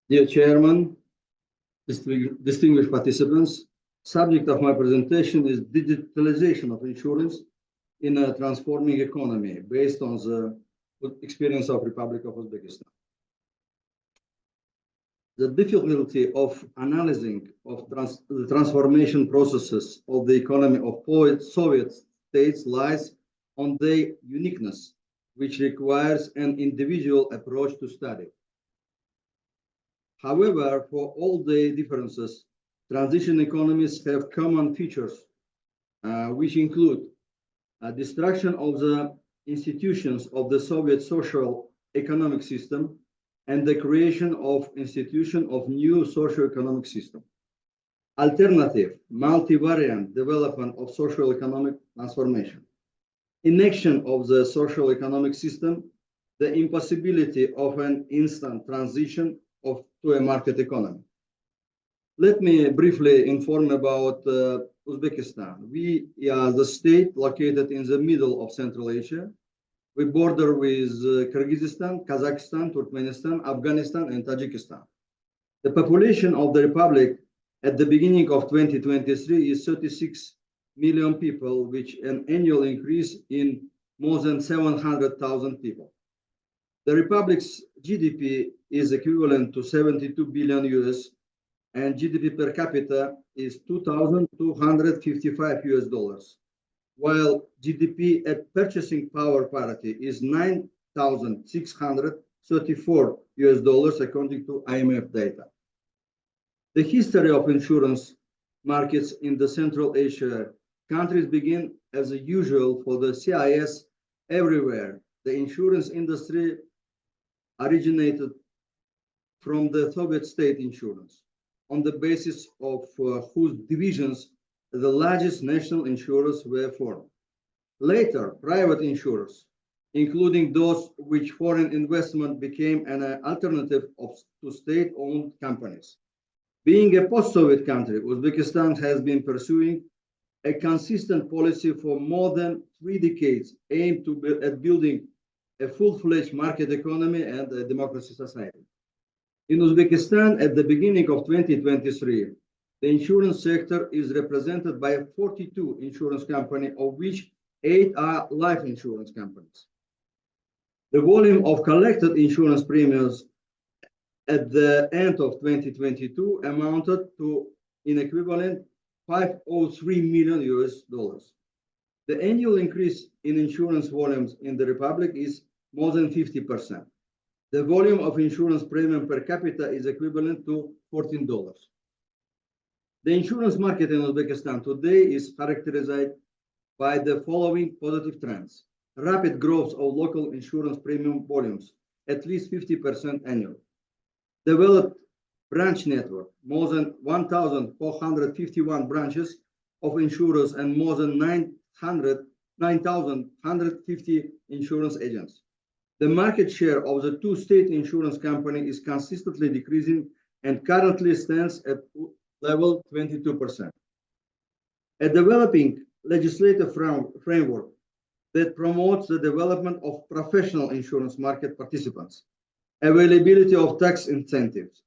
Dear Chairman, distinguished participants, subject of my presentation is digitalization of insurance in a transforming economy based on the experience of Republic of Uzbekistan. The difficulty of analyzing of the transformation processes of the economy of Soviet states lies on their uniqueness, which requires an individual approach to study. However, for all the differences, transition economies have common features, which include destruction of the institutions of the Soviet social economic system and the creation of institution of new socio-economic system. Alternative, multivariant development of socio-economic transformation. Inaction of the social economic system, the impossibility of an instant transition to a market economy. Let me briefly inform about Uzbekistan. We are the state located in the middle of Central Asia. We border with Kyrgyzstan, Kazakhstan, Turkmenistan, Afghanistan, and Tajikistan. The population of the Republic at the beginning of 2023 is 36 million people, which an annual increase in more than 700,000 people. The Republic's GDP is equivalent to 72 billion US, and GDP per capita is $2,255 US, while GDP at purchasing power parity is $9,634 US according to IMF data. The history of insurance markets in the Central Asia countries begin as usual for the CIS everywhere. The insurance industry originated from the Soviet state insurance, on the basis of whose divisions the largest national insurers were formed. Later, private insurers, including those which foreign investment became an alternative to state-owned companies. Being a post-Soviet country, Uzbekistan has been pursuing a consistent policy for more than 3 decades aimed at building a full-fledged market economy and a democracy society. In Uzbekistan, at the beginning of 2023, the insurance sector is represented by 42 insurance companies, of which 8 are life insurance companies. The volume of collected insurance premiums at the end of 2022 amounted to an equivalent $503 million US. The annual increase in insurance volumes in the Republic is more than 50%. The volume of insurance premium per capita is equivalent to $14. The insurance market in Uzbekistan today is characterized by the following positive trends: rapid growth of local insurance premium volumes, at least 50% annually. Developed branch network, more than 1,451 branches of insurers and more than 9,150 insurance agents. The market share of the 2 state insurance companies is consistently decreasing and currently stands at level 22%. A developing legislative framework that promotes the development of professional insurance market participants, availability of tax incentives,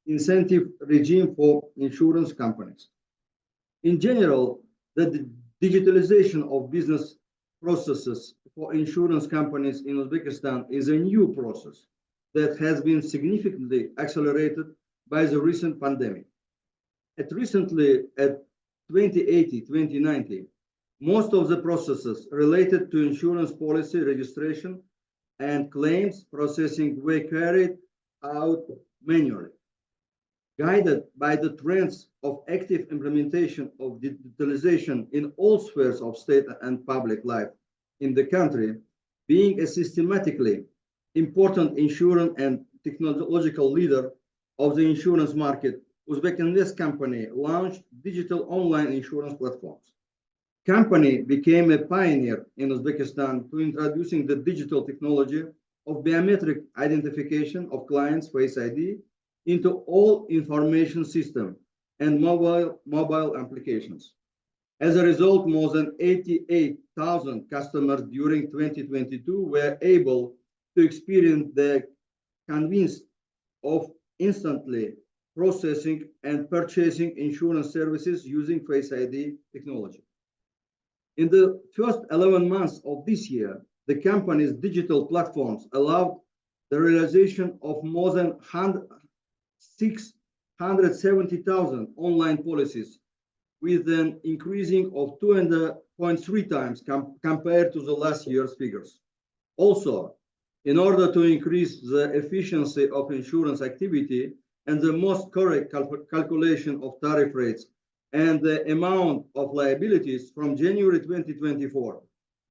incentive regime for insurance companies. In general, the digitalization of business processes for insurance companies in Uzbekistan is a new process that has been significantly accelerated by the recent pandemic. At 2080-2090, most of the processes related to insurance policy registration and claims processing were carried out manually. Guided by the trends of active implementation of digitalization in all spheres of state and public life in the country, being a systematically important insurance and technological leader of the insurance market, Uzbek Invest company launched digital online insurance platforms. Company became a pioneer in Uzbekistan to introducing the digital technology of biometric identification of clients' Face ID into all information system and mobile applications. As a result, more than 88,000 customers during 2022 were able to experience the convenience of instantly processing and purchasing insurance services using Face ID technology. In the first 11 months of this year, the company's digital platforms allowed the realization of more than 670,000 online policies, with an increasing of 2.3 times compared to the last year's figures. Also, in order to increase the efficiency of insurance activity and the most correct calculation of tariff rates and the amount of liabilities from January 2024,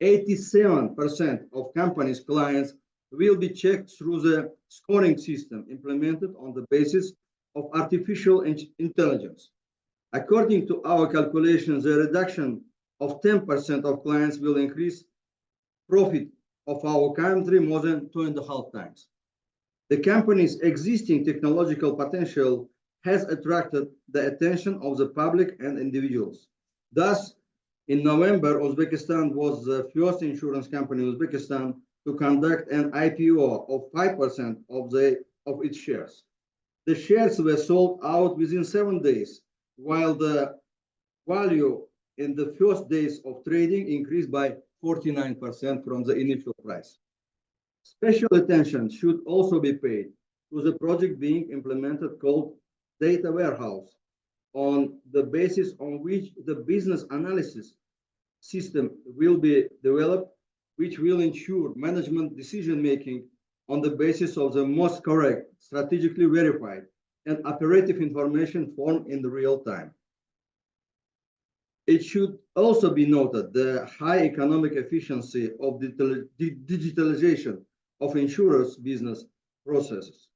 87% of companies' clients will be checked through the scoring system implemented on the basis of artificial intelligence. According to our calculations, the reduction of 10% of clients will increase profit of our country more than 2.5 times. The company's existing technological potential has attracted the attention of the public and individuals. Thus, in November, Uzbekistan was the first insurance company in Uzbekistan to conduct an IPO of 5% of its shares. The shares were sold out within 7 days, while the value in the first days of trading increased by 49% from the initial price. Special attention should also be paid to the project being implemented called Data Warehouse, on the basis on which the business analysis system will be developed, which will ensure management decision-making on the basis of the most correct, strategically verified, and operative information formed in real time. It should also be noted the high economic efficiency of digitalization of insurance business processes.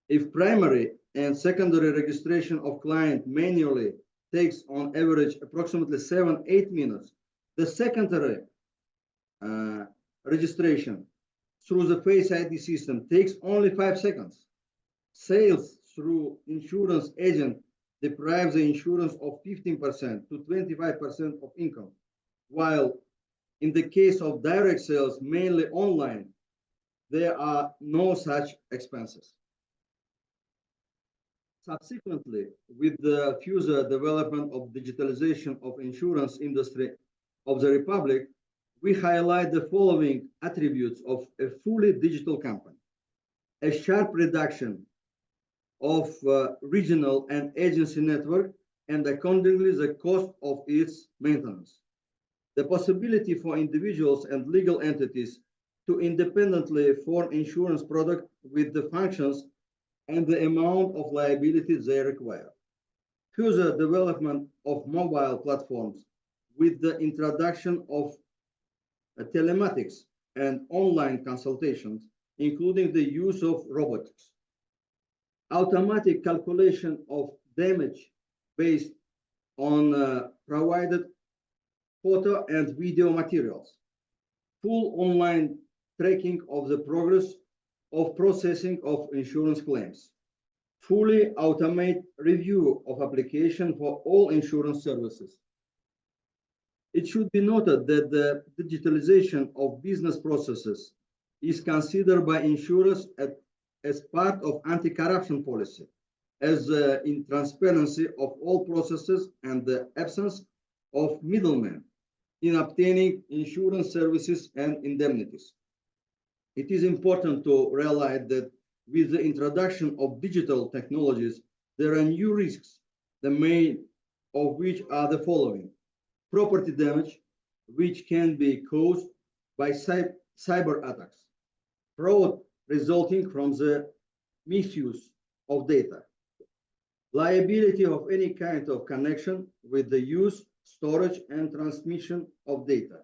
If primary and secondary registration of client manually takes on average approximately 7-8 minutes, the secondary registration through the Face ID system takes only 5 seconds. Sales through insurance agent deprives the insurance of 15% to 25% of income, while in the case of direct sales, mainly online, there are no such expenses. Subsequently, with the further development of digitalization of insurance industry of the Republic, we highlight the following attributes of a fully digital company: a sharp reduction of regional and agency network, and accordingly the cost of its maintenance. The possibility for individuals and legal entities to independently form insurance product with the functions and the amount of liabilities they require. Further development of mobile platforms with the introduction of telematics and online consultations, including the use of robotics. Automatic calculation of damage based on provided photo and video materials. Full online tracking of the progress of processing of insurance claims. Fully automate review of application for all insurance services. It should be noted that the digitalization of business processes is considered by insurers as part of anti-corruption policy, as in transparency of all processes and the absence of middlemen in obtaining insurance services and indemnities. It is important to realize that with the introduction of digital technologies, there are new risks, the main of which are the following: property damage, which can be caused by cyber attacks, fraud resulting from the misuse of data, liability of any kind of connection with the use, storage, and transmission of data,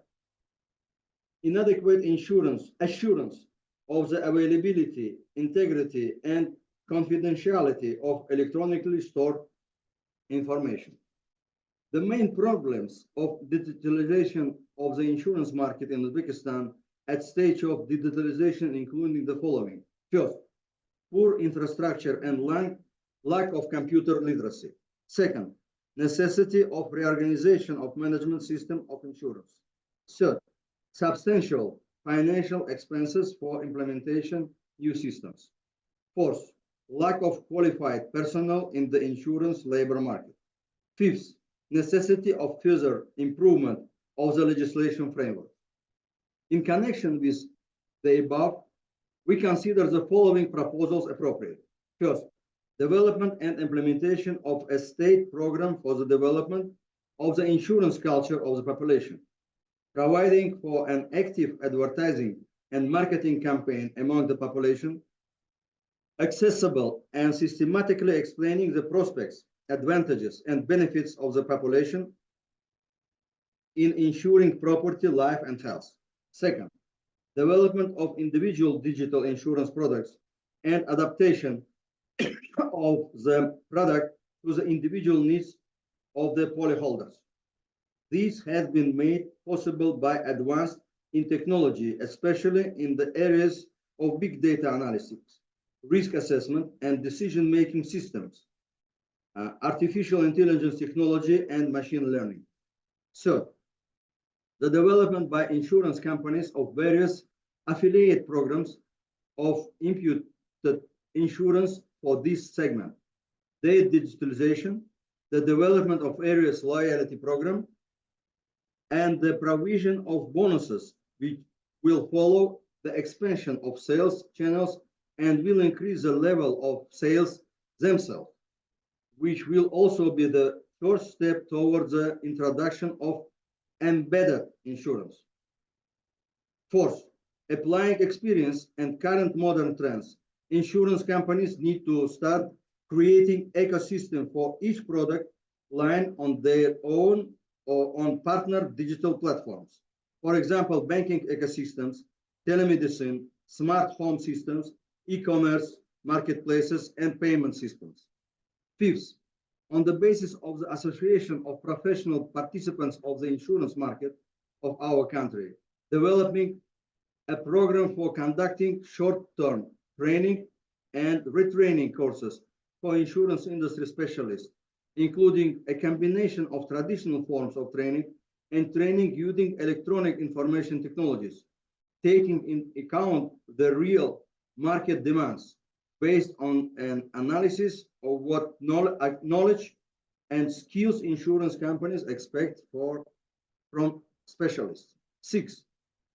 inadequate assurance of the availability, integrity, and confidentiality of electronically stored information. The main problems of digitalization of the insurance market in Uzbekistan at stage of digitalization, including the following. First, poor infrastructure and lack of computer literacy. Second, necessity of reorganization of management system of insurance. Third, substantial financial expenses for implementation new systems. Fourth, lack of qualified personnel in the insurance labor market. Fifth, necessity of further improvement of the legislation framework. In connection with the above, we consider the following proposals appropriate. First, development and implementation of a state program for the development of the insurance culture of the population, providing for an active advertising and marketing campaign among the population, accessible and systematically explaining the prospects, advantages, and benefits of the population in ensuring property, life, and health. Second, development of individual digital insurance products and adaptation of the product to the individual needs of the policyholders. This has been made possible by advances in technology, especially in the areas of big data analysis, risk assessment, and decision-making systems, artificial intelligence technology, and machine learning. Third, the development by insurance companies of various affiliate programs of imputed insurance for this segment, their digitalization, the development of IRES loyalty program, and the provision of bonuses which will follow the expansion of sales channels and will increase the level of sales themselves, which will also be the first step towards the introduction of embedded insurance. Fourth, applying experience and current modern trends, insurance companies need to start creating ecosystem for each product line on their own or on partner digital platforms. For example, banking ecosystems, telemedicine, smart home systems, e-commerce, marketplaces, and payment systems. Fifth, on the basis of the association of professional participants of the insurance market of our country, developing a program for conducting short-term training and retraining courses for insurance industry specialists, including a combination of traditional forms of training and training using electronic information technologies, taking into account the real market demands based on an analysis of what knowledge and skills insurance companies expect from specialists. Six,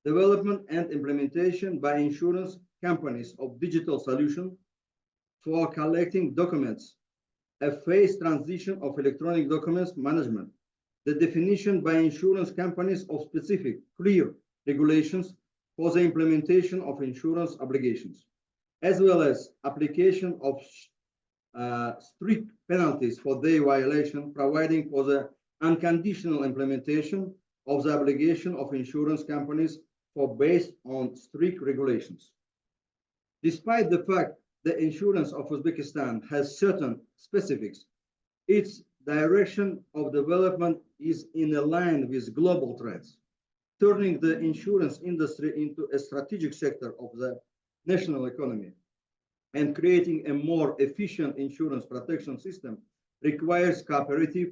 development and implementation by insurance companies of digital solutions for collecting documents, a phased transition of electronic documents management, the definition by insurance companies of specific, clear regulations for the implementation of insurance obligations, as well as application of strict penalties for their violation, providing for the unconditional implementation of the obligation of insurance companies for based on strict regulations. Despite the fact the insurance of Uzbekistan has certain specifics, its direction of development is in line with global trends, turning the insurance industry into a strategic sector of the national economy and creating a more efficient insurance protection system requires cooperative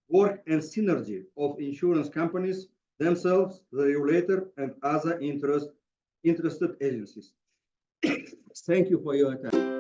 work and synergy of insurance companies themselves, the regulator, and other interested agencies. Thank you for your attention.